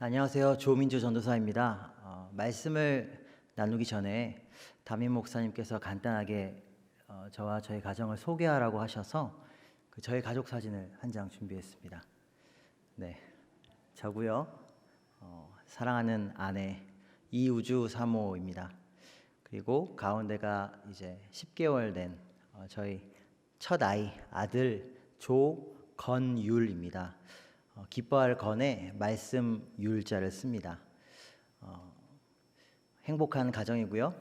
안녕하세요. 조민주 전도사입니다. 말씀을 나누기 전에 담임 목사님께서 간단하게 저와 저희 가정을 소개하라고 하셔서 저희 가족 사진을 한 장 준비했습니다. 네, 저고요. 사랑하는 아내 이우주 사모입니다. 그리고 가운데가 이제 10개월 된 저희 첫 아들 조건율입니다. 기뻐할 건에 말씀 율자를 씁니다. 행복한 가정이고요.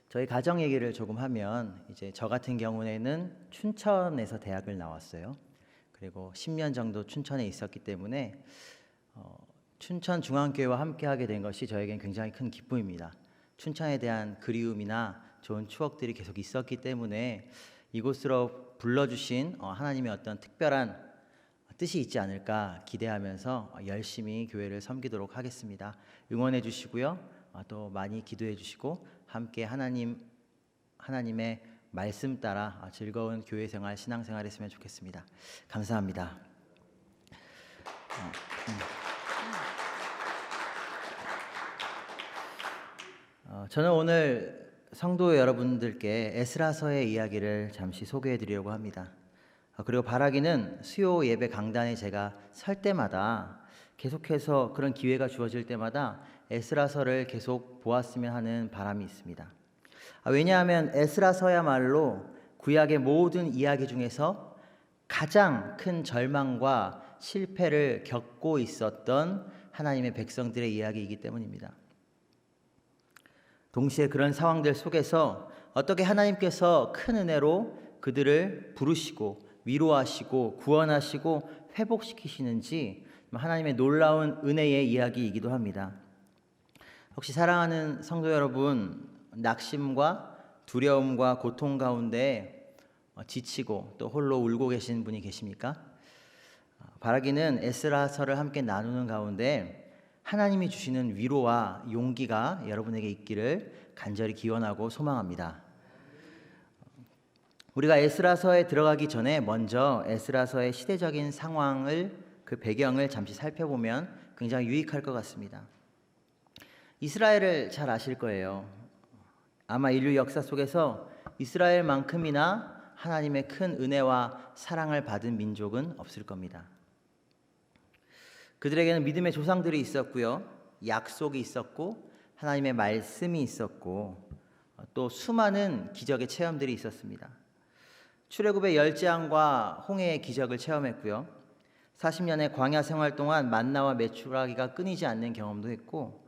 저희 가정 얘기를 조금 하면 이제 저 같은 경우에는 춘천에서 대학을 나왔어요. 그리고 10년 정도 춘천에 있었기 때문에 춘천 중앙교회와 함께하게 된 것이 저에겐 굉장히 큰 기쁨입니다. 춘천에 대한 그리움이나 좋은 추억들이 계속 있었기 때문에 이곳으로 불러주신 하나님의 어떤 특별한 뜻이 있지 않을까 기대하면서 열심히 교회를 섬기도록 하겠습니다. 응원해 주시고요. 또 많이 기도해 주시고 함께 하나님의 말씀 따라 즐거운 교회 생활, 신앙 생활 했으면 좋겠습니다. 감사합니다. 저는 오늘 성도 여러분들께 에스라서의 이야기를 잠시 소개해 드리려고 합니다. 그리고 바라기는 수요 예배 강단에 제가 설 때마다 계속해서 그런 기회가 주어질 때마다 에스라서를 계속 보았으면 하는 바람이 있습니다. 왜냐하면 에스라서야말로 구약의 모든 이야기 중에서 가장 큰 절망과 실패를 겪고 있었던 하나님의 백성들의 이야기이기 때문입니다. 동시에 그런 상황들 속에서 어떻게 하나님께서 큰 은혜로 그들을 부르시고 위로하시고 구원하시고 회복시키시는지 하나님의 놀라운 은혜의 이야기이기도 합니다. 혹시 사랑하는 성도 여러분, 낙심과 두려움과 고통 가운데 지치고 또 홀로 울고 계신 분이 계십니까? 바라기는 에스라서를 함께 나누는 가운데 하나님이 주시는 위로와 용기가 여러분에게 있기를 간절히 기원하고 소망합니다. 우리가 에스라서에 들어가기 전에 먼저 에스라서의 시대적인 상황을, 그 배경을 잠시 살펴보면 굉장히 유익할 것 같습니다. 이스라엘을 잘 아실 거예요. 아마 인류 역사 속에서 이스라엘만큼이나 하나님의 큰 은혜와 사랑을 받은 민족은 없을 겁니다. 그들에게는 믿음의 조상들이 있었고요, 약속이 있었고 하나님의 말씀이 있었고 또 수많은 기적의 체험들이 있었습니다. 출애굽의 열재앙과 홍해의 기적을 체험했고요. 40년의 광야 생활 동안 만나와 메추라기가 끊이지 않는 경험도 했고,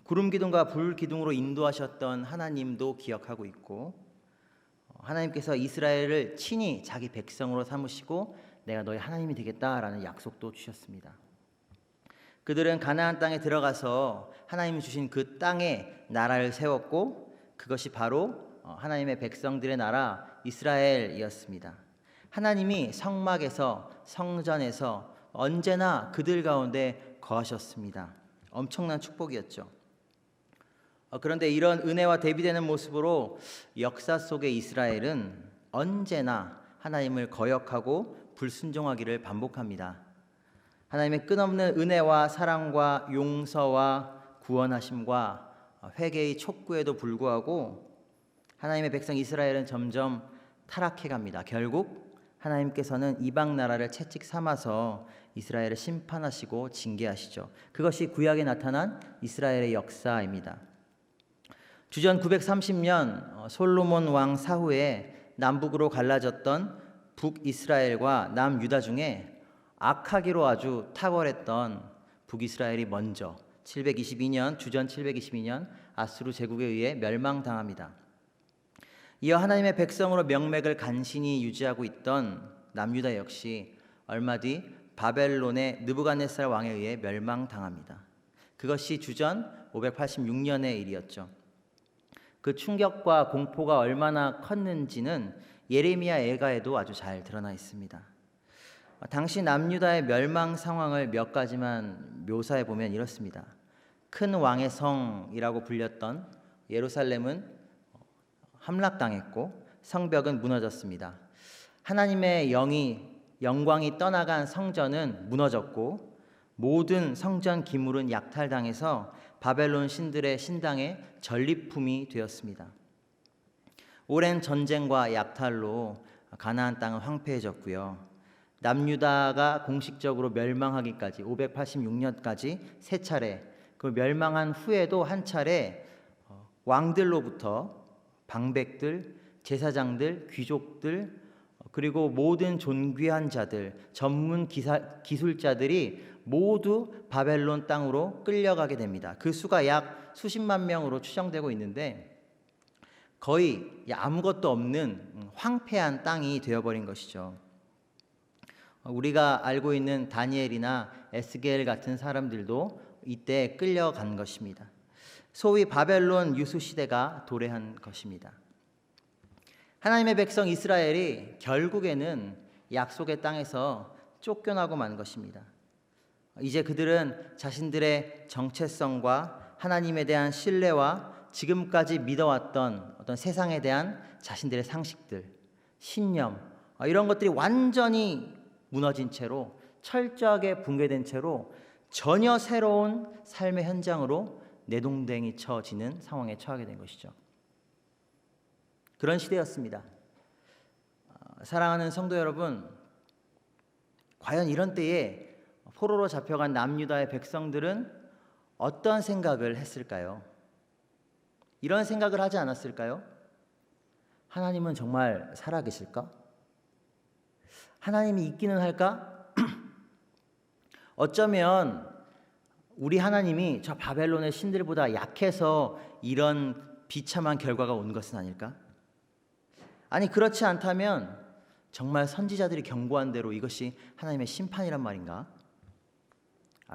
구름 기둥과 불 기둥으로 인도하셨던 하나님도 기억하고 있고, 하나님께서 이스라엘을 친히 자기 백성으로 삼으시고 내가 너희 하나님이 되겠다라는 약속도 주셨습니다. 그들은 가나안 땅에 들어가서 하나님이 주신 그 땅에 나라를 세웠고, 그것이 바로 하나님의 백성들의 나라 이스라엘이었습니다. 하나님이 성막에서, 성전에서 언제나 그들 가운데 거하셨습니다. 엄청난 축복이었죠. 그런데 이런 은혜와 대비되는 모습으로 역사 속의 이스라엘은 언제나 하나님을 거역하고 불순종하기를 반복합니다. 하나님의 끝없는 은혜와 사랑과 용서와 구원하심과 회개의 촉구에도 불구하고 하나님의 백성 이스라엘은 점점 타락해 갑니다. 결국 하나님께서는 이방 나라를 채찍 삼아서 이스라엘을 심판하시고 징계하시죠. 그것이 구약에 나타난 이스라엘의 역사입니다. 주전 930년 솔로몬 왕 사후에 남북으로 갈라졌던 북이스라엘과 남유다 중에 악하기로 아주 탁월했던 북이스라엘이 먼저 722년 주전 722년 아수르 제국에 의해 멸망당합니다. 이어 하나님의 백성으로 명맥을 간신히 유지하고 있던 남유다 역시 얼마 뒤 바벨론의 느부갓네살 왕에 의해 멸망당합니다. 그것이 주전 586년의 일이었죠. 그 충격과 공포가 얼마나 컸는지는 예레미야 애가에도 아주 잘 드러나 있습니다. 당시 남유다의 멸망 상황을 몇 가지만 묘사해 보면 이렇습니다. 큰 왕의 성이라고 불렸던 예루살렘은 함락당했고 성벽은 무너졌습니다. 하나님의 영광이 떠나간 성전은 무너졌고 모든 성전 기물은 약탈당해서 바벨론 신들의 신당의 전리품이 되었습니다. 오랜 전쟁과 약탈로 가나안 땅은 황폐해졌고요. 남유다가 공식적으로 멸망하기까지 586년까지 세 차례, 그 멸망한 후에도 한 차례 왕들로부터 방백들, 제사장들, 귀족들, 그리고 모든 존귀한 자들, 전문 기술자들이 모두 바벨론 땅으로 끌려가게 됩니다. 그 수가 약 수십만 명으로 추정되고 있는데 거의 아무것도 없는 황폐한 땅이 되어버린 것이죠. 우리가 알고 있는 다니엘이나 에스겔 같은 사람들도 이때 끌려간 것입니다. 소위 바벨론 유수 시대가 도래한 것입니다. 하나님의 백성 이스라엘이 결국에는 약속의 땅에서 쫓겨나고 만 것입니다. 이제 그들은 자신들의 정체성과 하나님에 대한 신뢰와 지금까지 믿어왔던 어떤 세상에 대한 자신들의 상식들, 신념, 이런 것들이 완전히 무너진 채로, 철저하게 붕괴된 채로 전혀 새로운 삶의 현장으로 내동댕이 쳐지는 상황에 처하게 된 것이죠. 그런 시대였습니다. 사랑하는 성도 여러분, 과연 이런 때에 포로로 잡혀간 남유다의 백성들은 어떤 생각을 했을까요? 이런 생각을 하지 않았을까요? 하나님은 정말 살아계실까? 하나님이 있기는 할까? 어쩌면 우리 하나님이 저 바벨론의 신들보다 약해서 이런 비참한 결과가 온 것은 아닐까? 아니, 그렇지 않다면 정말 선지자들이 경고한 대로 이것이 하나님의 심판이란 말인가?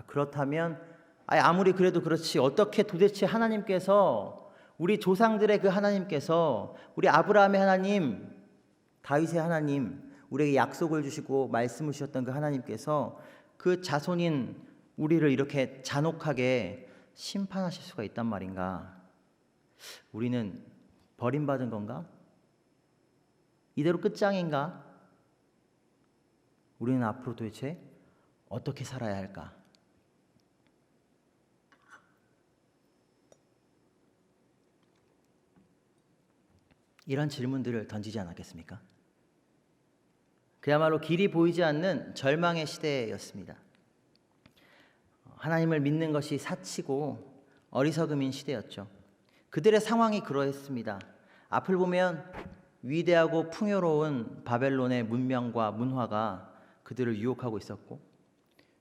그렇다면 아무리 그래도 그렇지, 어떻게 도대체 하나님께서, 우리 조상들의 그 하나님께서, 우리 아브라함의 하나님, 다윗의 하나님, 우리에게 약속을 주시고 말씀을 주셨던 그 하나님께서 그 자손인 우리를 이렇게 잔혹하게 심판하실 수가 있단 말인가? 우리는 버림받은 건가? 이대로 끝장인가? 우리는 앞으로 도대체 어떻게 살아야 할까? 이런 질문들을 던지지 않았겠습니까? 그야말로 길이 보이지 않는 절망의 시대였습니다. 하나님을 믿는 것이 사치고 어리석음인 시대였죠. 그들의 상황이 그러했습니다. 앞을 보면 위대하고 풍요로운 바벨론의 문명과 문화가 그들을 유혹하고 있었고,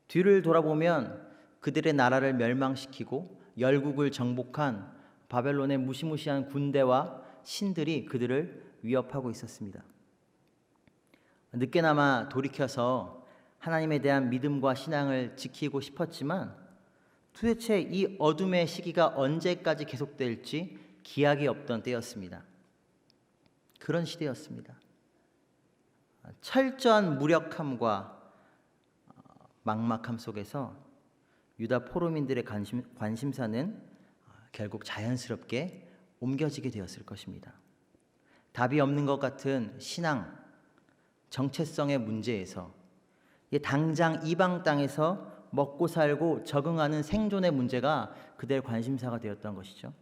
뒤를 돌아보면 그들의 나라를 멸망시키고 열국을 정복한 바벨론의 무시무시한 군대와 신들이 그들을 위협하고 있었습니다. 늦게나마 돌이켜서 하나님에 대한 믿음과 신앙을 지키고 싶었지만 도대체 이 어둠의 시기가 언제까지 계속될지 기약이 없던 때였습니다. 그런 시대였습니다. 철저한 무력함과 막막함 속에서 유다 포로민들의 관심사는 결국 자연스럽게 옮겨지게 되었을 것입니다. 답이 없는 것 같은 신앙, 정체성의 문제에서 당장 이방 땅에서 먹고 살고 적응하는 생존의 문제가 그들의 관심사가 되었던 것이죠.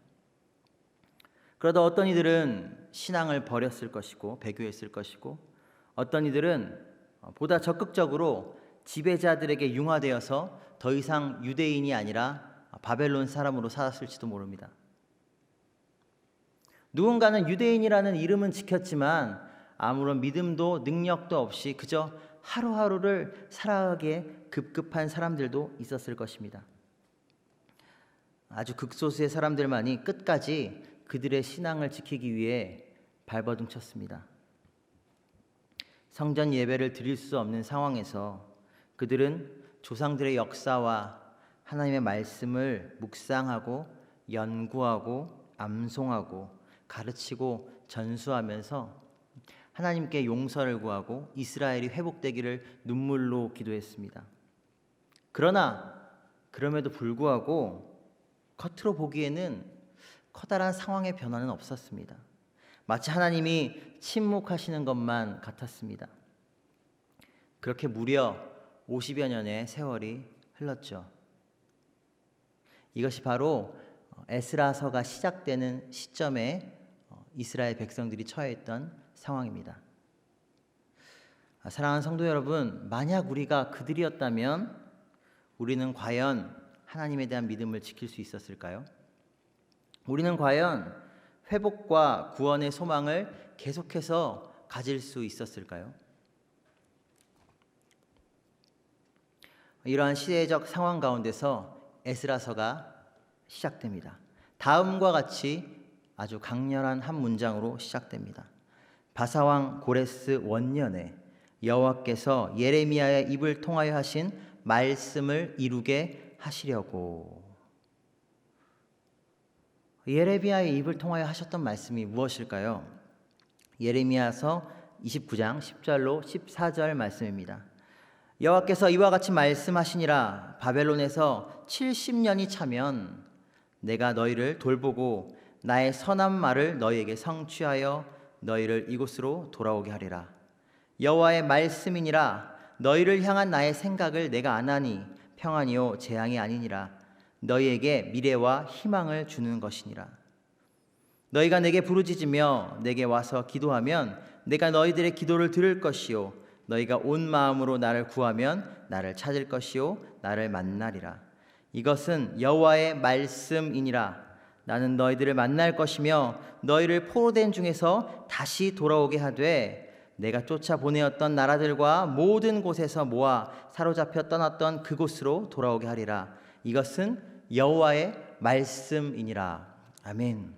그러다 어떤 이들은 신앙을 버렸을 것이고 배교했을 것이고, 어떤 이들은 보다 적극적으로 지배자들에게 융화되어서 더 이상 유대인이 아니라 바벨론 사람으로 살았을지도 모릅니다. 누군가는 유대인이라는 이름은 지켰지만 아무런 믿음도 능력도 없이 그저 하루하루를 살아가기에 급급한 사람들도 있었을 것입니다. 아주 극소수의 사람들만이 끝까지 그들의 신앙을 지키기 위해 발버둥 쳤습니다. 성전 예배를 드릴 수 없는 상황에서 그들은 조상들의 역사와 하나님의 말씀을 묵상하고 연구하고 암송하고 가르치고 전수하면서 하나님께 용서를 구하고 이스라엘이 회복되기를 눈물로 기도했습니다. 그러나 그럼에도 불구하고 겉으로 보기에는 커다란 상황의 변화는 없었습니다. 마치 하나님이 침묵하시는 것만 같았습니다. 그렇게 무려 50여 년의 세월이 흘렀죠. 이것이 바로 에스라서가 시작되는 시점에 이스라엘 백성들이 처해있던 상황입니다. 사랑하는 성도 여러분, 만약 우리가 그들이었다면 우리는 과연 하나님에 대한 믿음을 지킬 수 있었을까요? 우리는 과연 회복과 구원의 소망을 계속해서 가질 수 있었을까요? 이러한 시대적 상황 가운데서 에스라서가 시작됩니다. 다음과 같이 아주 강렬한 한 문장으로 시작됩니다. 바사왕 고레스 원년에 여호와께서 예레미야의 입을 통하여 하신 말씀을 이루게 하시려고. 예레미야의 입을 통하여 하셨던 말씀이 무엇일까요? 예레미야서 29장 10절로 14절 말씀입니다. 여호와께서 이와 같이 말씀하시니라. 바벨론에서 70년이 차면 내가 너희를 돌보고 나의 선한 말을 너희에게 성취하여 너희를 이곳으로 돌아오게 하리라. 여호와의 말씀이니라. 너희를 향한 나의 생각을 내가 아나니 평안이요 재앙이 아니니라. 너희에게 미래와 희망을 주는 것이니라. 너희가 내게 부르짖으며 내게 와서 기도하면 내가 너희들의 기도를 들을 것이요 너희가 온 마음으로 나를 구하면 나를 찾을 것이요 나를 만나리라. 이것은 여호와의 말씀이니라. 나는 너희들을 만날 것이며 너희를 포로된 중에서 다시 돌아오게 하되 내가 쫓아 보내었던 나라들과 모든 곳에서 모아 사로잡혀 떠났던 그곳으로 돌아오게 하리라. 이것은 여호와의 말씀이니라. 아멘.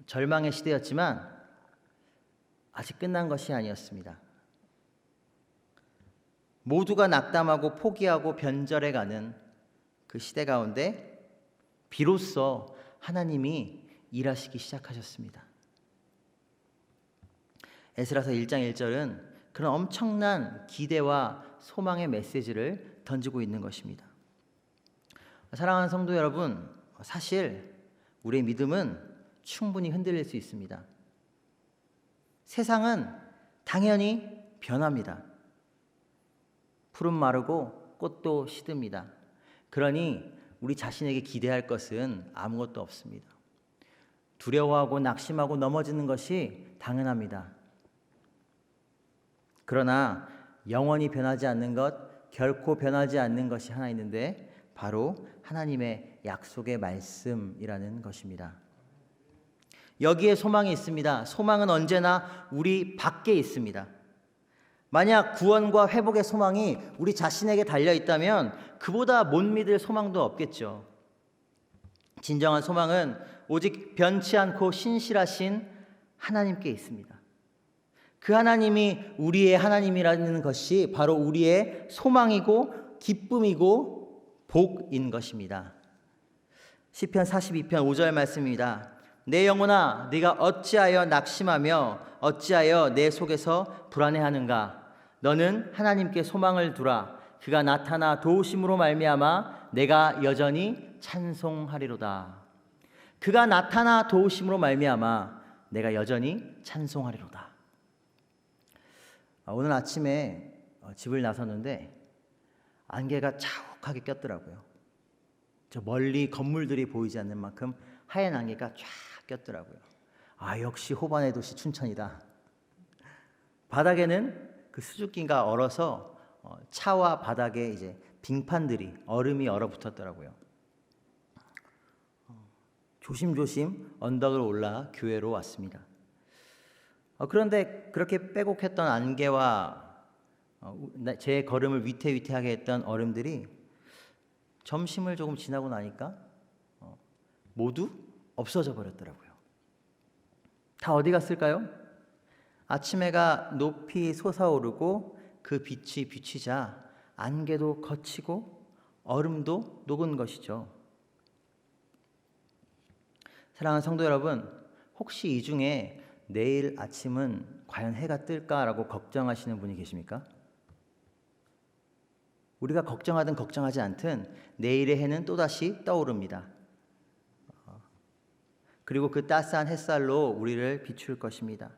절망의 시대였지만 아직 끝난 것이 아니었습니다. 모두가 낙담하고 포기하고 변절해가는 그 시대 가운데 비로소 하나님이 일하시기 시작하셨습니다. 에스라서 1장 1절은 그런 엄청난 기대와 소망의 메시지를 던지고 있는 것입니다. 사랑하는 성도 여러분, 사실 우리의 믿음은 충분히 흔들릴 수 있습니다. 세상은 당연히 변합니다. 풀은 마르고 꽃도 시듭니다. 그러니 우리 자신에게 기대할 것은 아무것도 없습니다. 두려워하고 낙심하고 넘어지는 것이 당연합니다. 그러나 영원히 변하지 않는 것, 결코 변하지 않는 것이 하나 있는데 바로 하나님의 약속의 말씀이라는 것입니다. 여기에 소망이 있습니다. 소망은 언제나 우리 밖에 있습니다. 만약 구원과 회복의 소망이 우리 자신에게 달려 있다면 그보다 못 믿을 소망도 없겠죠. 진정한 소망은 오직 변치 않고 신실하신 하나님께 있습니다. 그 하나님이 우리의 하나님이라는 것이 바로 우리의 소망이고 기쁨이고 복인 것입니다. 시편 42편 5절 말씀입니다. 내 영혼아 네가 어찌하여 낙심하며 어찌하여 내 속에서 불안해하는가. 너는 하나님께 소망을 두라. 그가 나타나 도우심으로 말미암아 내가 여전히 찬송하리로다. 그가 나타나 도우심으로 말미암아 내가 여전히 찬송하리로다. 오늘 아침에 집을 나섰는데 안개가 자욱하게 꼈더라고요. 저 멀리 건물들이 보이지 않는 만큼 하얀 안개가 쫙 꼈더라고요. 역시 호반의 도시 춘천이다. 바닥에는 그 수증기가 얼어서 차와 바닥에 이제 빙판들이 얼음이 얼어붙었더라고요. 조심조심 언덕을 올라 교회로 왔습니다. 그런데 그렇게 빼곡했던 안개와 제 걸음을 위태위태하게 했던 얼음들이 점심을 조금 지나고 나니까 모두 없어져 버렸더라고요. 다 어디 갔을까요? 아침 해가 높이 솟아오르고 그 빛이 비치자 안개도 걷히고 얼음도 녹은 것이죠. 사랑하는 성도 여러분, 혹시 이 중에 내일 아침은 과연 해가 뜰까라고 걱정하시는 분이 계십니까? 우리가 걱정하든 걱정하지 않든 내일의 해는 또다시 떠오릅니다. 그리고 그 따스한 햇살로 우리를 비출 것입니다.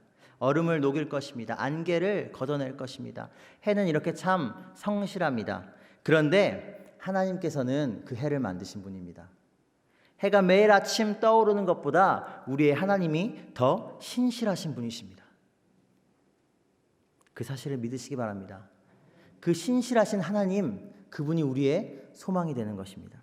얼음을 녹일 것입니다. 안개를 걷어낼 것입니다. 해는 이렇게 참 성실합니다. 그런데 하나님께서는 그 해를 만드신 분입니다. 해가 매일 아침 떠오르는 것보다 우리의 하나님이 더 신실하신 분이십니다. 그 사실을 믿으시기 바랍니다. 그 신실하신 하나님, 그분이 우리의 소망이 되는 것입니다.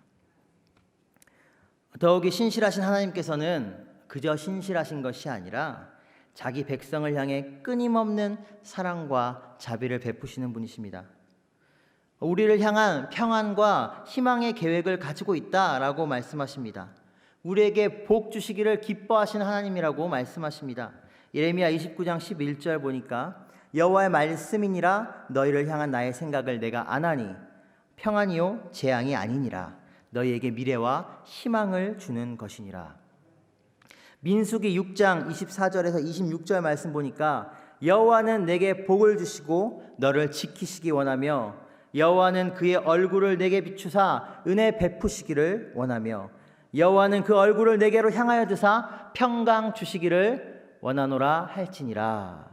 더욱이 신실하신 하나님께서는 그저 신실하신 것이 아니라 자기 백성을 향해 끊임없는 사랑과 자비를 베푸시는 분이십니다. 우리를 향한 평안과 희망의 계획을 가지고 있다라고 말씀하십니다. 우리에게 복 주시기를 기뻐하시는 하나님이라고 말씀하십니다. 예레미야 29장 11절 보니까 여호와의 말씀이니라 너희를 향한 나의 생각을 내가 아나니 평안이요 재앙이 아니니라 너희에게 미래와 희망을 주는 것이니라. 민수기 6장 24절에서 26절 말씀 보니까 여호와는 내게 복을 주시고 너를 지키시기 원하며 여호와는 그의 얼굴을 내게 비추사 은혜 베푸시기를 원하며 여호와는 그 얼굴을 내게로 향하여 드사 평강 주시기를 원하노라 할지니라.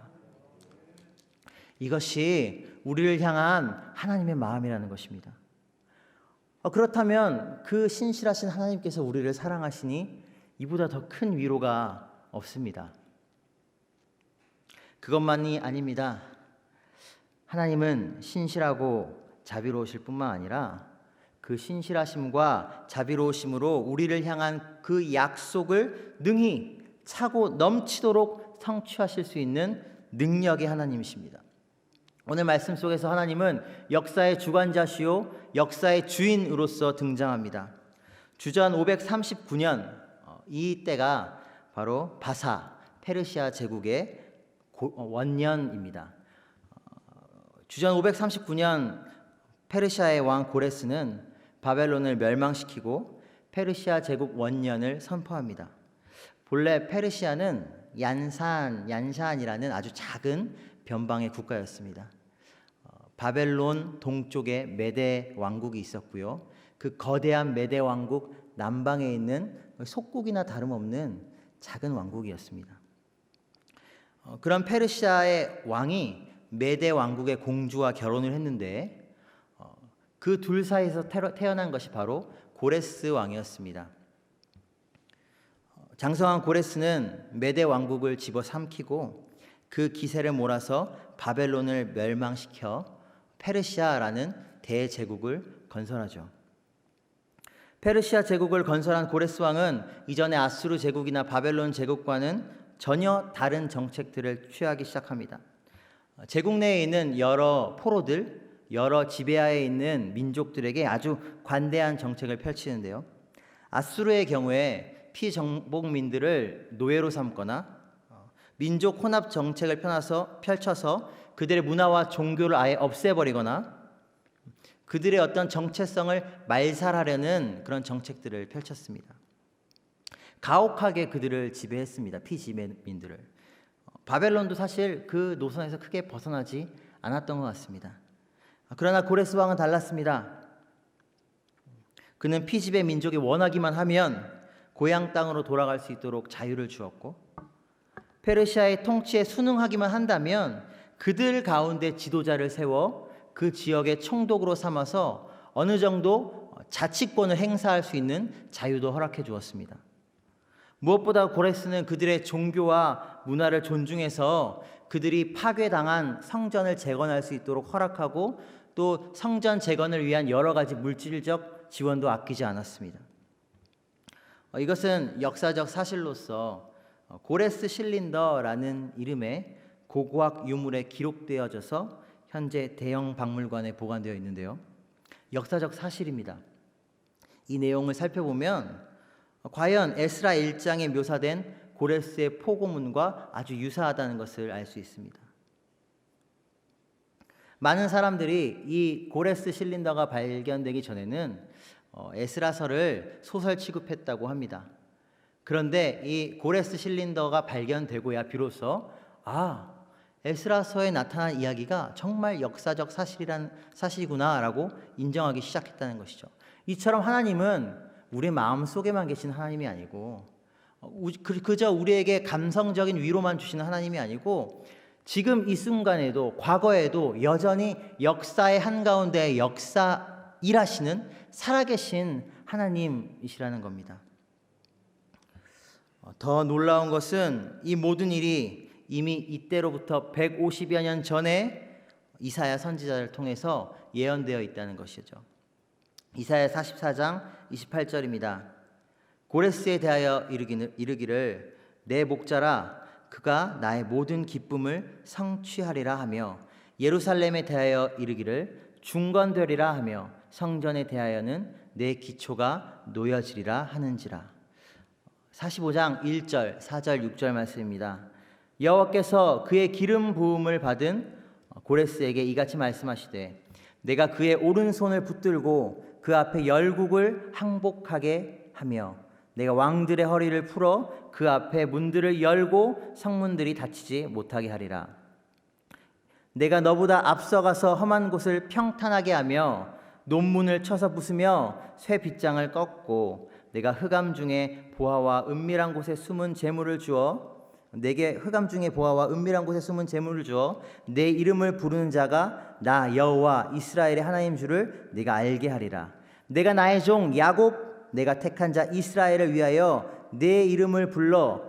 이것이 우리를 향한 하나님의 마음이라는 것입니다. 그렇다면 그 신실하신 하나님께서 우리를 사랑하시니 이보다 더 큰 위로가 없습니다. 그것만이 아닙니다. 하나님은 신실하고 자비로우실 뿐만 아니라 그 신실하심과 자비로우심으로 우리를 향한 그 약속을 능히 차고 넘치도록 성취하실 수 있는 능력의 하나님이십니다. 오늘 말씀 속에서 하나님은 역사의 주관자시요 역사의 주인으로서 등장합니다. 주전 539년 이 때가 바로 바사 페르시아 제국의 원년입니다. 주전 539년 페르시아의 왕 고레스는 바벨론을 멸망시키고 페르시아 제국 원년을 선포합니다. 본래 페르시아는 얀산이라는 아주 작은 변방의 국가였습니다. 바벨론 동쪽에 메데 왕국이 있었고요. 그 거대한 메데 왕국 남방에 있는 속국이나 다름없는 작은 왕국이었습니다. 그런 페르시아의 왕이 메데 왕국의 공주와 결혼을 했는데 그 둘 사이에서 태어난 것이 바로 고레스 왕이었습니다. 장성한 고레스는 메데 왕국을 집어삼키고 그 기세를 몰아서 바벨론을 멸망시켜 페르시아라는 대제국을 건설하죠. 페르시아 제국을 건설한 고레스 왕은 이전의 아수르 제국이나 바벨론 제국과는 전혀 다른 정책들을 취하기 시작합니다. 제국 내에 있는 여러 포로들, 여러 지배하에 있는 민족들에게 아주 관대한 정책을 펼치는데요. 아수르의 경우에 피정복민들을 노예로 삼거나 민족 혼합 정책을 펼쳐서 그들의 문화와 종교를 아예 없애버리거나 그들의 어떤 정체성을 말살하려는 그런 정책들을 펼쳤습니다. 가혹하게 그들을 지배했습니다. 피지배민들을. 바벨론도 사실 그 노선에서 크게 벗어나지 않았던 것 같습니다. 그러나 고레스 왕은 달랐습니다. 그는 피지배 민족이 원하기만 하면 고향 땅으로 돌아갈 수 있도록 자유를 주었고 페르시아의 통치에 순응하기만 한다면 그들 가운데 지도자를 세워 그 지역의 총독으로 삼아서 어느 정도 자치권을 행사할 수 있는 자유도 허락해 주었습니다. 무엇보다 고레스는 그들의 종교와 문화를 존중해서 그들이 파괴당한 성전을 재건할 수 있도록 허락하고 또 성전 재건을 위한 여러 가지 물질적 지원도 아끼지 않았습니다. 이것은 역사적 사실로서 고레스 실린더라는 이름의 고고학 유물에 기록되어져서 현재 대형 박물관에 보관되어 있는데요. 역사적 사실입니다. 이 내용을 살펴보면 과연 에스라 1장에 묘사된 고레스의 포고문과 아주 유사하다는 것을 알 수 있습니다. 많은 사람들이 이 고레스 실린더가 발견되기 전에는 에스라서를 소설 취급했다고 합니다. 그런데 이 고레스 실린더가 발견되고야 비로소 에스라서에 나타난 이야기가 정말 역사적 사실이구나라고 인정하기 시작했다는 것이죠. 이처럼 하나님은 우리 마음속에만 계신 하나님이 아니고 그저 우리에게 감성적인 위로만 주시는 하나님이 아니고 지금 이 순간에도 과거에도 여전히 역사의 한가운데 일하시는 살아계신 하나님이시라는 겁니다. 더 놀라운 것은 이 모든 일이 이미 이때로부터 150여 년 전에 이사야 선지자를 통해서 예언되어 있다는 것이죠. 이사야 44장 28절입니다. 고레스에 대하여 이르기를 내 목자라 그가 나의 모든 기쁨을 성취하리라 하며 예루살렘에 대하여 이르기를 중건되리라 하며 성전에 대하여는 내 기초가 놓여지리라 하는지라. 45장 1절, 4절, 6절 말씀입니다. 여호와께서 그의 기름 부음을 받은 고레스에게 이같이 말씀하시되 내가 그의 오른손을 붙들고 그 앞에 열국을 항복하게 하며 내가 왕들의 허리를 풀어 그 앞에 문들을 열고 성문들이 닫히지 못하게 하리라. 내가 너보다 앞서가서 험한 곳을 평탄하게 하며 논문을 쳐서 부수며 쇠 빗장을 꺾고 내가 흑암 중에 보화와 은밀한 곳에 숨은 재물을 주어 내게 흑암 중에 보화와 은밀한 곳에 숨은 재물을 주어 내 이름을 부르는 자가 나 여호와 이스라엘의 하나님 줄을 네가 알게 하리라. 내가 나의 종 야곱 내가 택한 자 이스라엘을 위하여 내 이름을 불러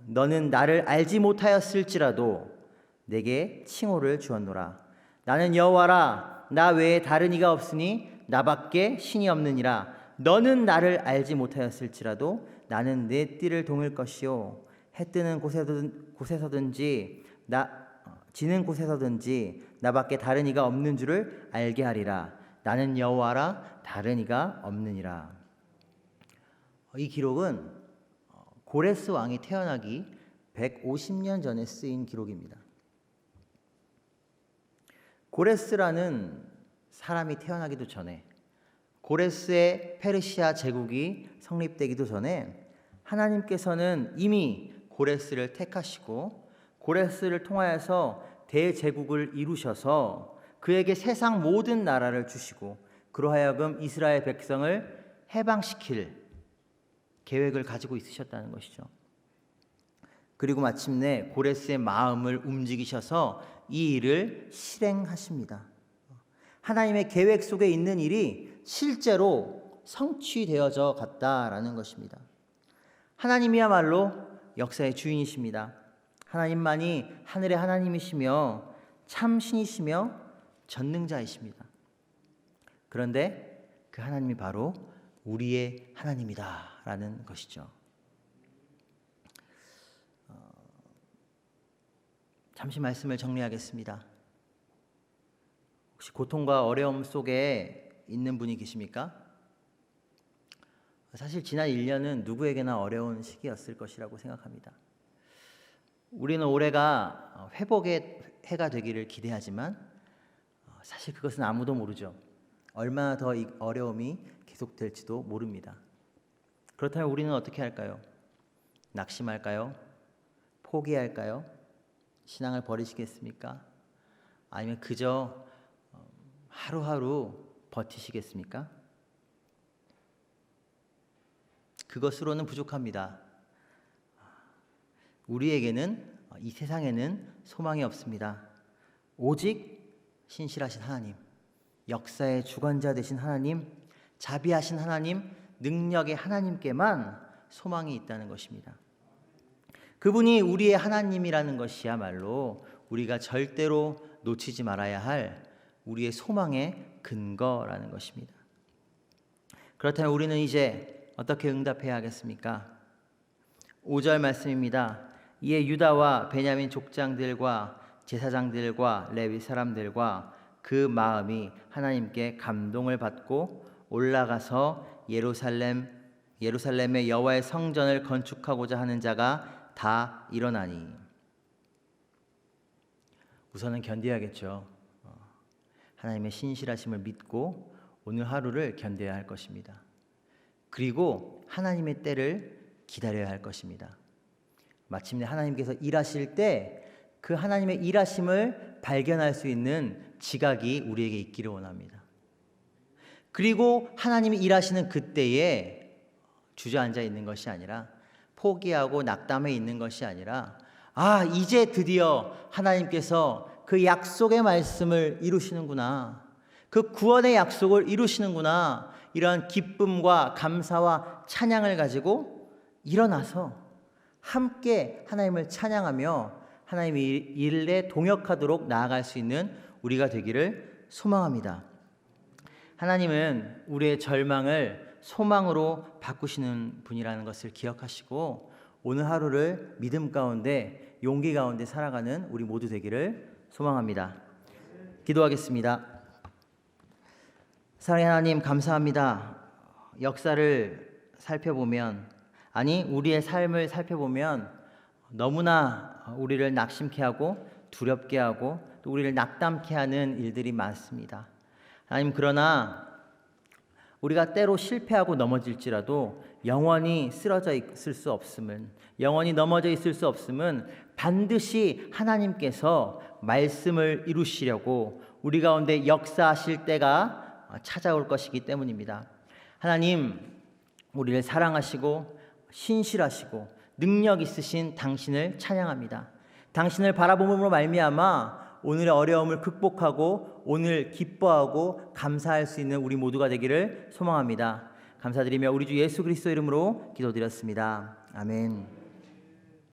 너는 나를 알지 못하였을지라도 내게 칭호를 주었노라. 나는 여호와라 나 외에 다른 이가 없으니 나밖에 신이 없느니라. 너는 나를 알지 못하였을지라도 나는 내 띠를 동일 것이요 해 뜨는 곳에서든지 지는 곳에서든지 나밖에 다른 이가 없는 줄을 알게 하리라. 나는 여호와라 다른 이가 없느니라. 이 기록은 고레스 왕이 태어나기 150년 전에 쓰인 기록입니다. 고레스라는 사람이 태어나기도 전에 고레스의 페르시아 제국이 성립되기도 전에 하나님께서는 이미 고레스를 택하시고 고레스를 통하여서 대제국을 이루셔서 그에게 세상 모든 나라를 주시고 그로하여금 이스라엘 백성을 해방시킬 계획을 가지고 있으셨다는 것이죠. 그리고 마침내 고레스의 마음을 움직이셔서 이 일을 실행하십니다. 하나님의 계획 속에 있는 일이 실제로 성취되어져 갔다라는 것입니다. 하나님이야말로 역사의 주인이십니다. 하나님만이 하늘의 하나님이시며 참 신이시며 전능자이십니다. 그런데 그 하나님이 바로 우리의 하나님이다라는 것이죠. 잠시 말씀을 정리하겠습니다. 혹시 고통과 어려움 속에 있는 분이 계십니까? 사실 지난 1년은 누구에게나 어려운 시기였을 것이라고 생각합니다. 우리는 올해가 회복의 해가 되기를 기대하지만 사실 그것은 아무도 모르죠. 얼마나 더 이 어려움이 계속될지도 모릅니다. 그렇다면 우리는 어떻게 할까요? 낙심할까요? 포기할까요? 신앙을 버리시겠습니까? 아니면 그저 하루하루 버티시겠습니까? 그것으로는 부족합니다. 우리에게는 이 세상에는 소망이 없습니다. 오직 신실하신 하나님, 역사의 주관자 되신 하나님, 자비하신 하나님, 능력의 하나님께만 소망이 있다는 것입니다. 그분이 우리의 하나님이라는 것이야말로 우리가 절대로 놓치지 말아야 할 우리의 소망의 근거라는 것입니다. 그렇다면 우리는 이제 어떻게 응답해야 하겠습니까? 5절 말씀입니다. 이에 유다와 베냐민 족장들과 제사장들과 레위 사람들과 그 마음이 하나님께 감동을 받고 올라가서 예루살렘의 여호와의 성전을 건축하고자 하는 자가 다 일어나니. 우선은 견뎌야겠죠. 하나님의 신실하심을 믿고 오늘 하루를 견뎌야 할 것입니다. 그리고 하나님의 때를 기다려야 할 것입니다. 마침내 하나님께서 일하실 때 그 하나님의 일하심을 발견할 수 있는 지각이 우리에게 있기를 원합니다. 그리고 하나님이 일하시는 그때에 주저앉아 있는 것이 아니라 포기하고 낙담해 있는 것이 아니라 이제 드디어 하나님께서 그 약속의 말씀을 이루시는구나. 그 구원의 약속을 이루시는구나. 이러한 기쁨과 감사와 찬양을 가지고 일어나서 함께 하나님을 찬양하며 하나님의 일에 동역하도록 나아갈 수 있는 우리가 되기를 소망합니다. 하나님은 우리의 절망을 소망으로 바꾸시는 분이라는 것을 기억하시고 오늘 하루를 믿음 가운데 용기 가운데 살아가는 우리 모두 되기를 소망합니다. 기도하겠습니다. 사랑의 하나님, 감사합니다. 역사를 살펴보면, 우리의 삶을 살펴보면 너무나 우리를 낙심케 하고 두렵게 하고 또 우리를 낙담케 하는 일들이 많습니다. 하나님, 그러나 우리가 때로 실패하고 넘어질지라도 영원히 쓰러져 있을 수 없음은, 영원히 넘어져 있을 수 없음은 반드시 하나님께서 말씀을 이루시려고 우리 가운데 역사하실 때가 찾아올 것이기 때문입니다. 하나님, 우리를 사랑하시고 신실하시고 능력 있으신 당신을 찬양합니다. 당신을 바라봄으로 말미암아 오늘의 어려움을 극복하고 오늘 기뻐하고 감사할 수 있는 우리 모두가 되기를 소망합니다. 감사드리며 우리 주 예수 그리스도 이름으로 기도드렸습니다. 아멘.